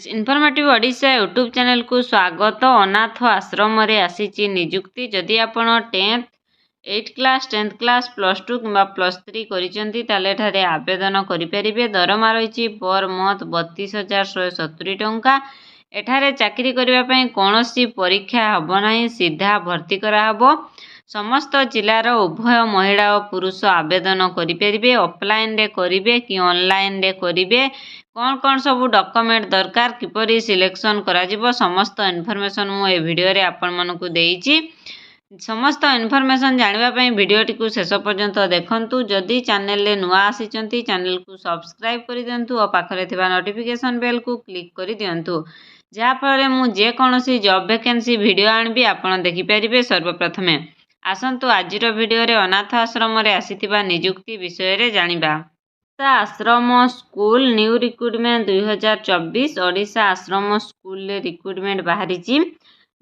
Informative Odisha YouTube channel को स्वागत। अनाथ आश्रम रे आसीची निजुक्ति। जदि आपण 10th 8th class 10th class +2 किंबा +3 करिसेंती ताले एठारे आवेदन करि परिबे। दरमा रहिची पर मंथ 32,170 टंका। एठारे चाकरी करिबा पई कोनोसी परीक्षा हबो नाही, सीधा भर्ती करा हबो। समस्त जिलार उभय महिला और पुरुष आवेदन करि परिबे। ऑफलाइन रे करिबे कि ऑनलाइन रे करिबे, कौन कौन सब डॉक्यूमेंट दरकार, किपरि सिलेक्शन करा जिवो, समस्त इनफॉरमेशन मु ए वीडियो रे आपण मानकु देइची। समस्त इनफॉरमेशन जानिबा पई वीडियोटी को शेष पर्यंत देखंतु। जदि चैनल रे नुआ आसीचंती चैनल को सब्सक्राइब करि दियंतु और पाखरे थिबा नोटिफिकेशन बेल को क्लिक करि दियंतु, जहा फଳରେ मु जे कोनोसी जॉब वैकेंसी वीडियो आनबी आपण देखि परिबे सर्वप्रथमे। आसंतु आजिर वीडियो रे अनाथ आश्रम रे आसीथिबा निजुक्ति विषय रे जानिबा। Odisha Ashram school new recruitment 2024 Odisha Ashram school रे रिक्रुटमेंट बाहरीची।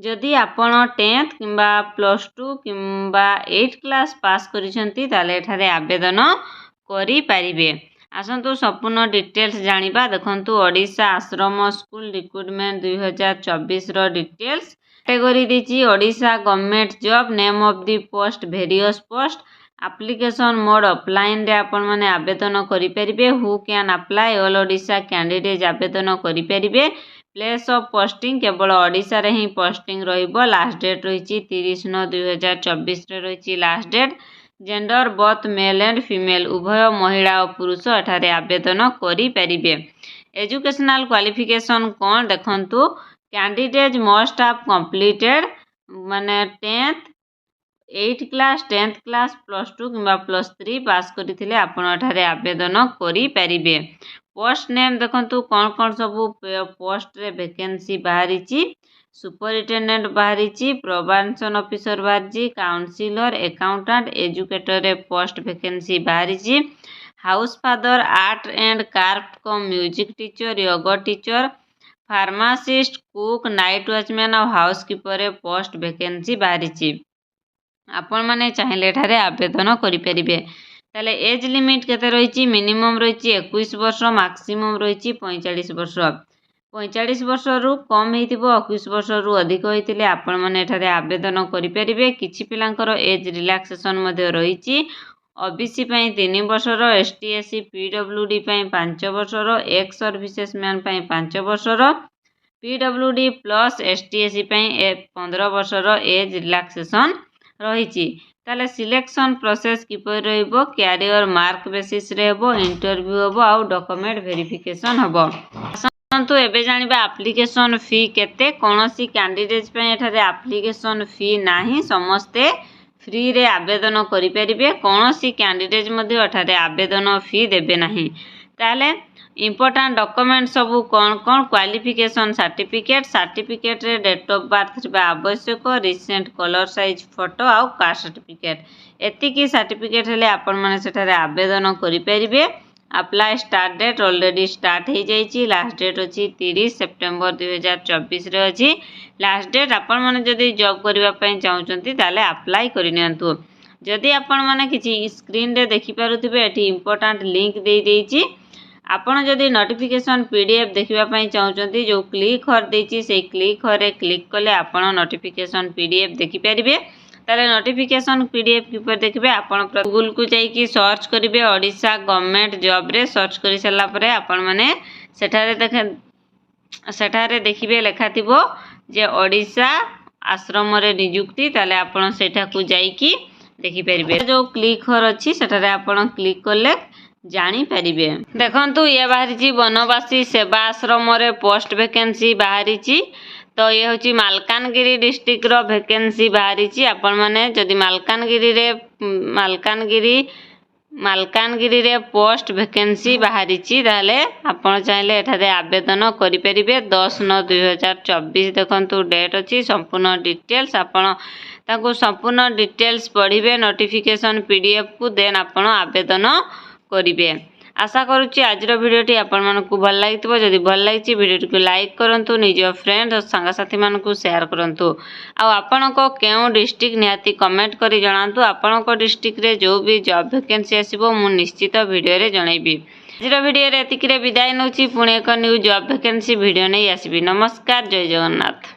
जदि आपण 10th किंबा +2 किंबा 8th क्लास पास करिसेंती ताले एठारे आवेदन करि परिबे। आसंतु संपूर्ण डिटेल्स जानिबा। देखंतु ओडिशा आश्रम स्कूल रिक्रुटमेंट 2024 रो डिटेल्स कैटेगरी दीची Odisha government job, name of the post various post, application mode offline रे आपण माने आवेदन करि परिबे। Who can apply all Odisha candidate आवेदन करि परिबे। प्लेस ऑफ पोस्टिंग केवल ओडिशा रे ही पोस्टिंग रहिबो। लास्ट डेट रहिची 30/9/2024 रे रहिची last date. Gender both male and female उभय महिला और पुरुष एठारे आवेदन करि परिबे। एजुकेशनल क्वालिफिकेशन कोन देखंतु, कैंडिडेट मस्ट हैव कंप्लीटेड माने 10th 8th class 10th class +2 किंबा +3 पास करिथिले आपण एठारे आवेदन करि परिबे। पोस्ट नेम देखंतु कोन कोन सब पोस्ट रे वैकेंसी बाहरीची। सुपरिटेंडेंट बाहरीची, प्रोबेशन ऑफिसर बाहरीची, काउंसिलर, अकाउंटेंट, एजुकेटर रे पोस्ट वैकेंसी बाहरीची। House father, art and craft को music teacher, yoga teacher, pharmacist, cook, night watchman और हाउसकीपर रे पोस्ट वैकेंसी बाहरीची। आपण माने चाहिले एठारे आवेदन करि परिबे। ताले एज लिमिट केते रहिची, मिनिमम रहिची 21 वर्ष, मैक्सिमम रहिची 45 वर्ष। 45 वर्ष रु कम हेतिबो, 21 वर्ष रु अधिक होइतिले आपण माने एठारे आवेदन करि परिबे। किछि पिलांकर एज रिलैक्सेशन मध्ये रहिची। ओबीसी पई 3 वर्षर, एसटी एससी पीडब्ल्यूडी पई 5 वर्षर, एक्स सर्विसेस मैन पई 5 वर्षर, पीडब्ल्यूडी प्लस एसटी एससी पई 15 वर्षर एज रिलैक्सेशन रहिची। ताले सिलेक्शन प्रोसेस किपर रहइबो, कैरियर मार्क बेसिस रे हेबो, इंटरव्यू हेबो आ डॉक्यूमेंट वेरिफिकेशन हेबो। आसंतु एबे जानिबा एप्लिकेशन फी केते। कोनोसी कैंडिडेट पे एठारे एप्लिकेशन फी नाही, समस्ते फ्री रे आवेदन करि परिबे। कोनोसी कैंडिडेट मध्ये एठारे आवेदन फी देबे नाही। ताले इंपोर्टेंट डॉक्यूमेंट सब कौन कौन, क्वालिफिकेशन सर्टिफिकेट रे डेट ऑफ बर्थ बा आवश्यक, रिसेंट कलर साइज फोटो आ कास्ट सर्टिफिकेट, एतिकी सर्टिफिकेट हेले आपण माने सेठारे आवेदन करि परिबे। Apply start date already start हो जाइए। लास्ट डेट अच्छी 30 सेप्टेम्बर 2024 रे अच्छी लास्ट डेट। आपण माने जदि जॉब करबा पई चाहउचंती ताले अप्लाई करिनियंतु। जदि आपण माने किछि स्क्रीन रे देखि पारुथिबे, एठी इंपोर्टेंट लिंक देई देइछि। आपण जदि नोटिफिकेशन पीडीएफ देखिबा पई चाहउचंती, जो क्लिक हर देइछि से क्लिक हरे क्लिक कले आपण नोटिफिकेशन पीडीएफ देखि परिबे। ताले नोटिफिकेशन पीडीएफ किपर देखिबे, आपण गूगल को जाइकी सर्च करिबे ओडिशा गवर्नमेंट जॉब रे। सर्च करि सला परे आपण माने सेठारे देखिबे लेखा थिबो जे ओडिशा आश्रम रे निजुक्ति। ताले आपण सेठा को जाइकी देखि परिबे। जो क्लिक हर अछि सेठारे आपण क्लिक करले जानी परिबे। देखंतु ये बाहरीची वनवासी सेवा आश्रम रे पोस्ट वैकेंसी बाहरीची। तो ये होची मालकानगिरी डिस्ट्रिक्ट रो वैकेंसी बाहरीची। आपण माने जदि मालकानगिरी रे पोस्ट वैकेंसी बाहरीची ताले आपण चाहिले एठारे आवेदन करि परिबे। 10/9/2024 देखंतु डेट अछि। संपूर्ण डिटेल्स आपण ताको संपूर्ण डिटेल्स पढिबे नोटिफिकेशन पीडीएफ को, देन आपण आवेदन करिबे। आशा करूची आजर वीडियोटी आपण मानकु भल लागितबो। जदि भल लागिची वीडियोटी को लाइक करंतु, निज फ्रेंड और सांगसाथी मानकु शेयर करंतु। आ आपनको केउ डिस्ट्रिक्ट निहाती कमेंट करी जणांतु। आपनको डिस्ट्रिक्ट रे जो भी जॉब वैकेंसी आसीबो मु निश्चित वीडियो रे जणैबी। ଆଜିର ଭିଡ଼ିଓରେ ଏତିକିରେ ବିଦାୟ ନେଉଛି। ପୁଣି ଏକ ନ୍ୟୁ ଜବ୍ ଭ୍ୟାକେନ୍ସି ଭିଡ଼ିଓ ନେଇ ଆସିବି। ନମସ୍କାର, ଜୟ ଜଗନ୍ନାଥ।